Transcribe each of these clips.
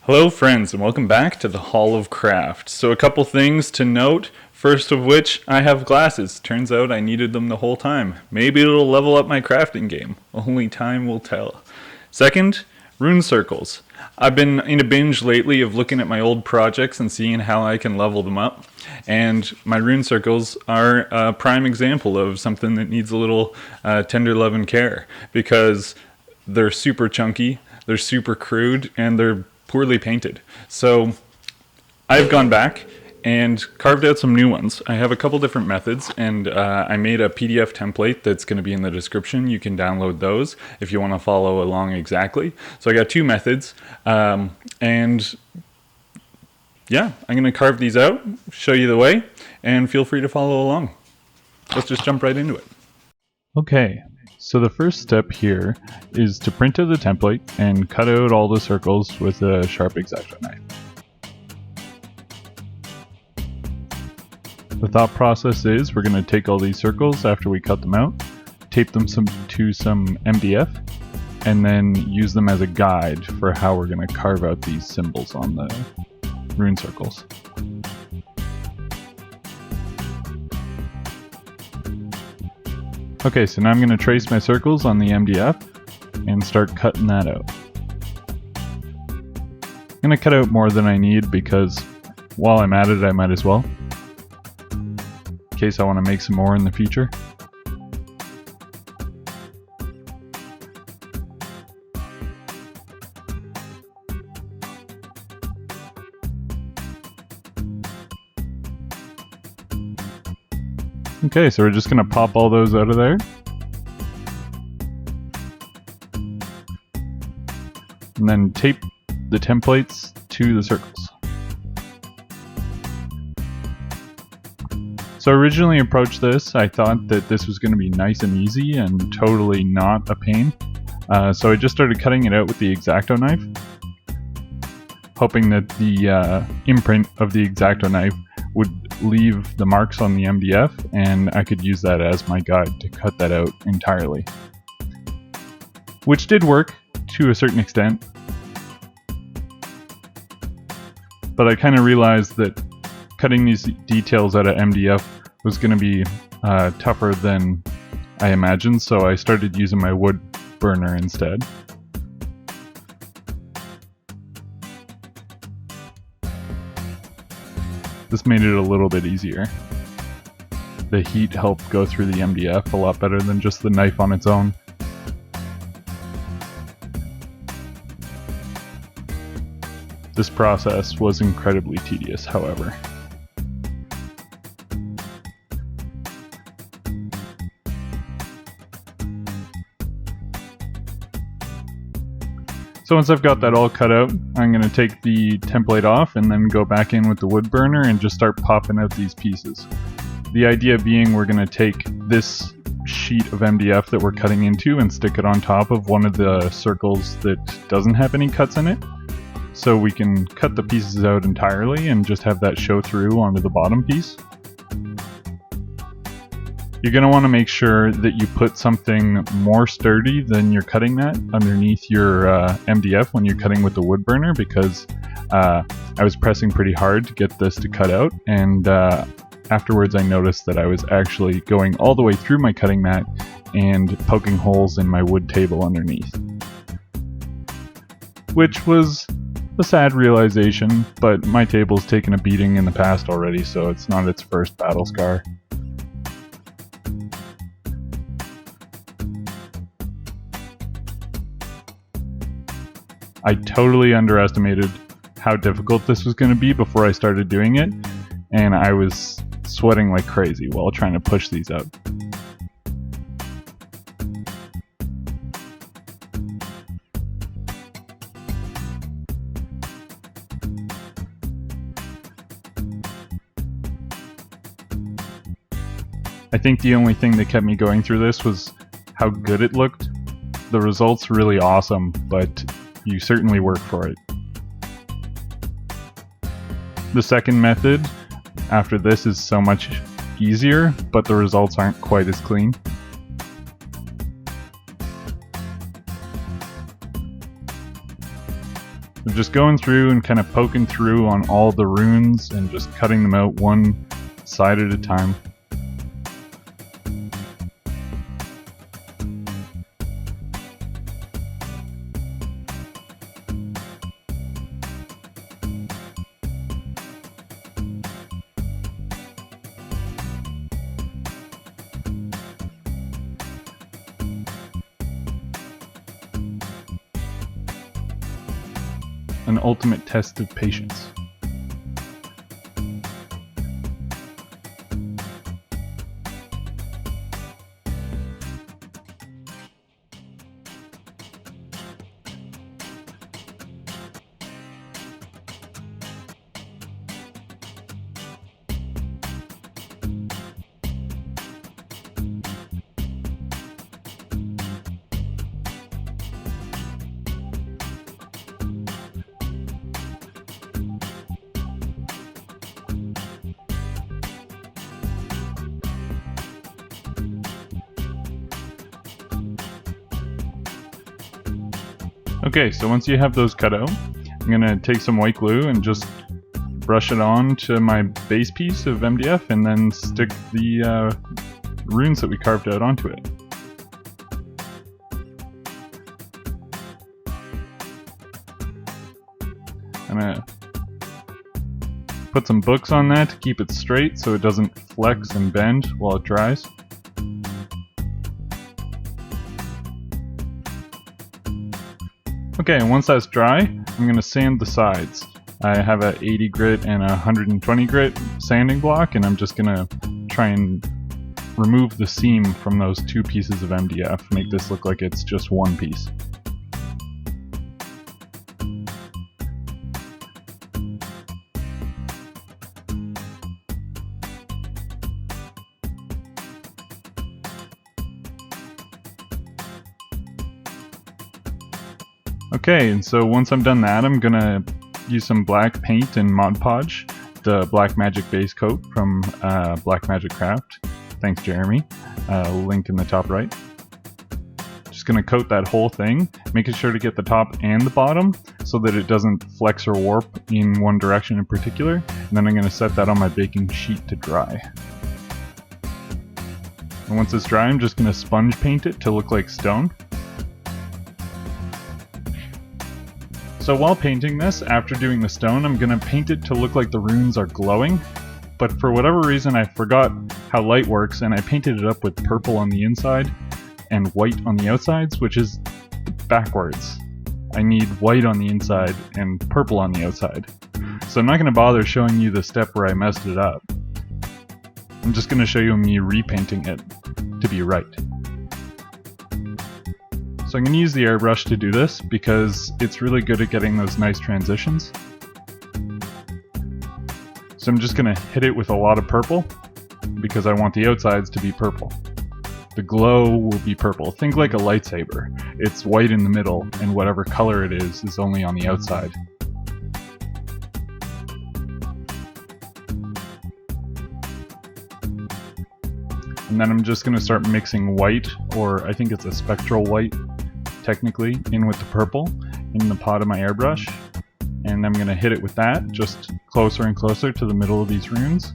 Hello friends and welcome back to the Hall of Craft. So a couple things to note, first of which I have glasses. Turns out I needed them the whole time. Maybe it'll level up my crafting game. Only time will tell. Second, Rune Circles. I've been in a binge lately of looking at my old projects and seeing how I can level them up. And my Rune Circles are a prime example of something that needs a little tender love and care, because they're super chunky, they're super crude, and they're poorly painted. So I've gone back and carved out some new ones. I have a couple different methods, and I made a PDF template that's going to be in the description. You can download those if you want to follow along exactly. So I got two methods, and yeah, I'm going to carve these out, show you the way, and feel free to follow along. Let's just jump right into it. Okay, so the first step here is to print out the template and cut out all the circles with a sharp X-Acto knife. The thought process is we're going to take all these circles after we cut them out, tape them to some MDF, and then use them as a guide for how we're going to carve out these symbols on the rune circles. Okay, so now I'm going to trace my circles on the MDF and start cutting that out. I'm going to cut out more than I need because while I'm at it, I might as well, in case I want to make some more in the future. Okay, so we're just going to pop all those out of there. And then tape the templates to the circles. So I originally approached this, I thought that this was going to be nice and easy and totally not a pain. So I just started cutting it out with the X-Acto knife, hoping that the imprint of the X-Acto knife would leave the marks on the MDF, and I could use that as my guide to cut that out entirely. Which did work to a certain extent, but I kind of realized that cutting these details out of MDF was going to be tougher than I imagined, so I started using my wood burner instead. This made it a little bit easier. The heat helped go through the MDF a lot better than just the knife on its own. This process was incredibly tedious, however. So once I've got that all cut out, I'm going to take the template off and then go back in with the wood burner and just start popping out these pieces. The idea being we're going to take this sheet of MDF that we're cutting into and stick it on top of one of the circles that doesn't have any cuts in it, so we can cut the pieces out entirely and just have that show through onto the bottom piece. You're going to want to make sure that you put something more sturdy than your cutting mat underneath your MDF when you're cutting with the wood burner, because I was pressing pretty hard to get this to cut out, and afterwards I noticed that I was actually going all the way through my cutting mat and poking holes in my wood table underneath. Which was a sad realization, but my table's taken a beating in the past already, so it's not its first battle scar. I totally underestimated how difficult this was going to be before I started doing it, and I was sweating like crazy while trying to push these out. I think the only thing that kept me going through this was how good it looked. The result's really awesome, but you certainly work for it. The second method after this is so much easier, but the results aren't quite as clean. I'm just going through and kind of poking through on all the runes and just cutting them out one side at a time. An ultimate test of patience. Okay, so once you have those cut out, I'm going to take some white glue and just brush it on to my base piece of MDF and then stick the runes that we carved out onto it. I'm going to put some books on that to keep it straight so it doesn't flex and bend while it dries. Okay, and once that's dry, I'm going to sand the sides. I have a 80 grit and a 120 grit sanding block, and I'm just going to try and remove the seam from those two pieces of MDF, make this look like it's just one piece. Okay, and so once I'm done that, I'm gonna use some black paint and Mod Podge, the Black Magic base coat from Black Magic Craft. Thanks, Jeremy. Link in the top right. Just gonna coat that whole thing, making sure to get the top and the bottom so that it doesn't flex or warp in one direction in particular. And then I'm gonna set that on my baking sheet to dry. And once it's dry, I'm just gonna sponge paint it to look like stone. So while painting this, after doing the stone, I'm going to paint it to look like the runes are glowing, but for whatever reason I forgot how light works and I painted it up with purple on the inside and white on the outsides, which is backwards. I need white on the inside and purple on the outside. So I'm not going to bother showing you the step where I messed it up. I'm just going to show you me repainting it to be right. So I'm going to use the airbrush to do this because it's really good at getting those nice transitions. So I'm just going to hit it with a lot of purple because I want the outsides to be purple. The glow will be purple. Think like a lightsaber. It's white in the middle and whatever color it is only on the outside. And then I'm just going to start mixing white, or I think it's a spectral white, technically, in with the purple in the pot of my airbrush, and I'm going to hit it with that just closer and closer to the middle of these runes.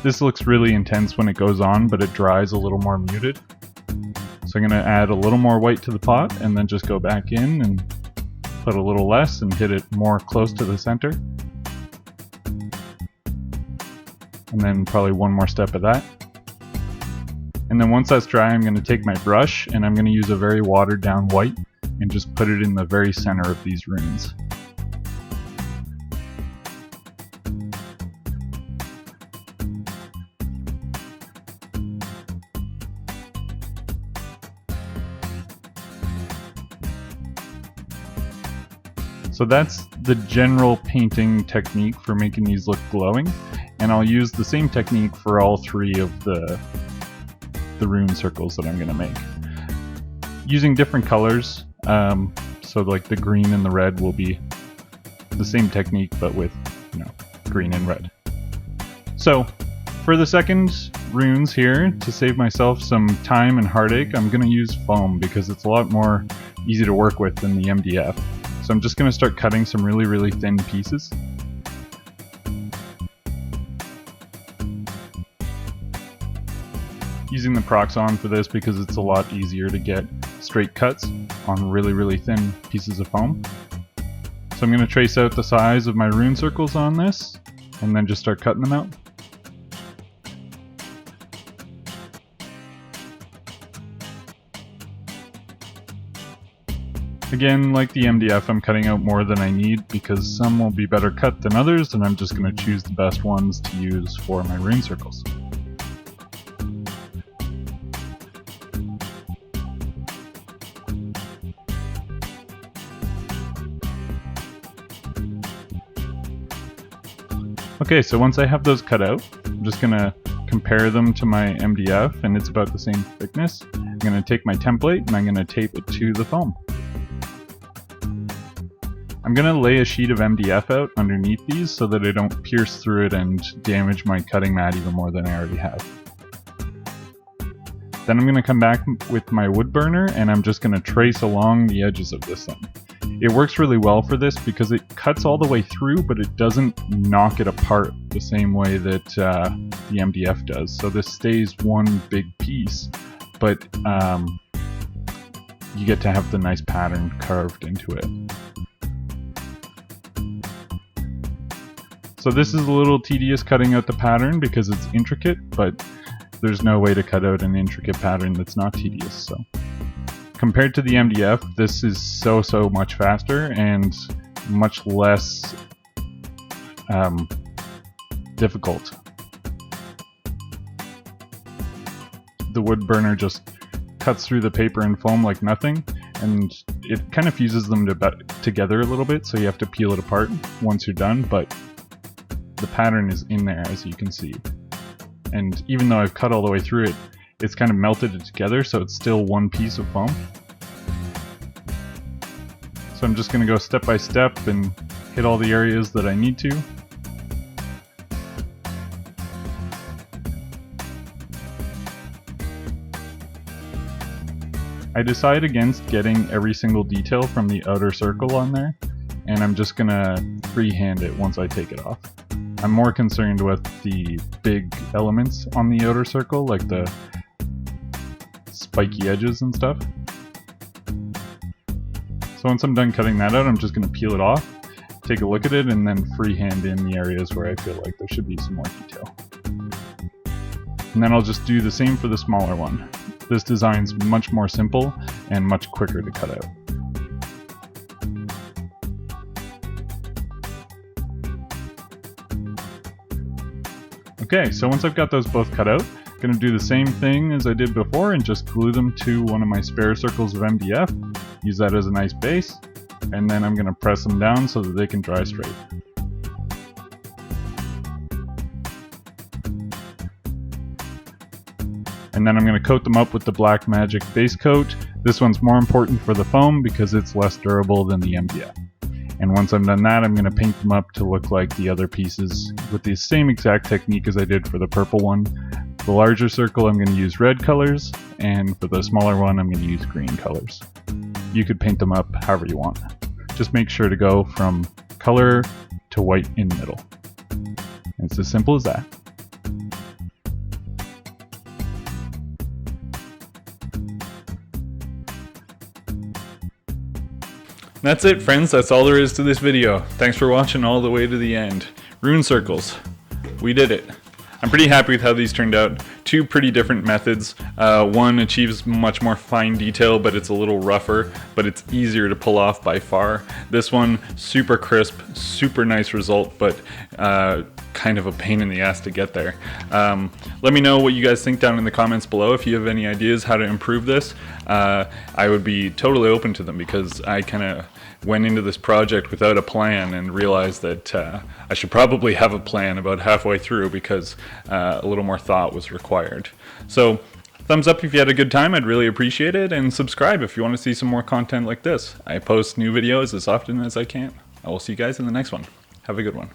This looks really intense when it goes on, but it dries a little more muted. So I'm going to add a little more white to the pot and then just go back in and put a little less and hit it more close to the center. And then probably one more step of that. And then once that's dry, I'm going to take my brush and I'm going to use a very watered down white and just put it in the very center of these runes. So that's the general painting technique for making these look glowing. And I'll use the same technique for all three of the rune circles that I'm going to make. Using different colors, so like the green and the red will be the same technique but with, green and red. So for the second runes here, to save myself some time and heartache, I'm going to use foam because it's a lot more easy to work with than the MDF. So I'm just going to start cutting some really thin pieces. Using the Proxon for this because it's a lot easier to get straight cuts on really thin pieces of foam. So I'm going to trace out the size of my rune circles on this and then just start cutting them out. Again, like the MDF, I'm cutting out more than I need because some will be better cut than others, and I'm just going to choose the best ones to use for my rune circles. Okay, so once I have those cut out, I'm just going to compare them to my MDF, and it's about the same thickness. I'm going to take my template and I'm going to tape it to the foam. I'm going to lay a sheet of MDF out underneath these so that I don't pierce through it and damage my cutting mat even more than I already have. Then I'm going to come back with my wood burner and I'm just going to trace along the edges of this thing. It works really well for this because it cuts all the way through, but it doesn't knock it apart the same way that the MDF does. So this stays one big piece, but you get to have the nice pattern carved into it. So this is a little tedious cutting out the pattern because it's intricate, but there's no way to cut out an intricate pattern that's not tedious. So compared to the MDF, this is so much faster and much less difficult. The wood burner just cuts through the paper and foam like nothing, and it kind of fuses them together a little bit, so you have to peel it apart once you're done, but the pattern is in there, as you can see. And even though I've cut all the way through it, it's kind of melted it together, so it's still one piece of foam. So I'm just going to go step by step and hit all the areas that I need to. I decide against getting every single detail from the outer circle on there, and I'm just going to freehand it once I take it off. I'm more concerned with the big elements on the outer circle, like the spiky edges and stuff. So once I'm done cutting that out, I'm just going to peel it off, take a look at it, and then freehand in the areas where I feel like there should be some more detail. And then I'll just do the same for the smaller one. This design's much more simple and much quicker to cut out. Okay, so once I've got those both cut out, I'm going to do the same thing as I did before and just glue them to one of my spare circles of MDF. Use that as a nice base, and then I'm going to press them down so that they can dry straight. And then I'm going to coat them up with the Black Magic base coat. This one's more important for the foam because it's less durable than the MDF. And once I'm done that, I'm going to paint them up to look like the other pieces with the same exact technique as I did for the purple one. The larger circle, I'm going to use red colors, and for the smaller one, I'm going to use green colors. You could paint them up however you want. Just make sure to go from color to white in the middle. And it's as simple as that. That's it, friends. That's all there is to this video. Thanks for watching all the way to the end. Rune circles. We did it. I'm pretty happy with how these turned out. Two pretty different methods. One achieves much more fine detail, but it's a little rougher, but it's easier to pull off by far. This one, super crisp, super nice result, but kind of a pain in the ass to get there. Let me know what you guys think down in the comments below. If you have any ideas how to improve this, I would be totally open to them, because I kind of went into this project without a plan and realized that I should probably have a plan about halfway through, because a little more thought was required. So thumbs up if you had a good time, I'd really appreciate it, and subscribe if you want to see some more content like this. I post new videos as often as I can. I will see you guys in the next one. Have a good one.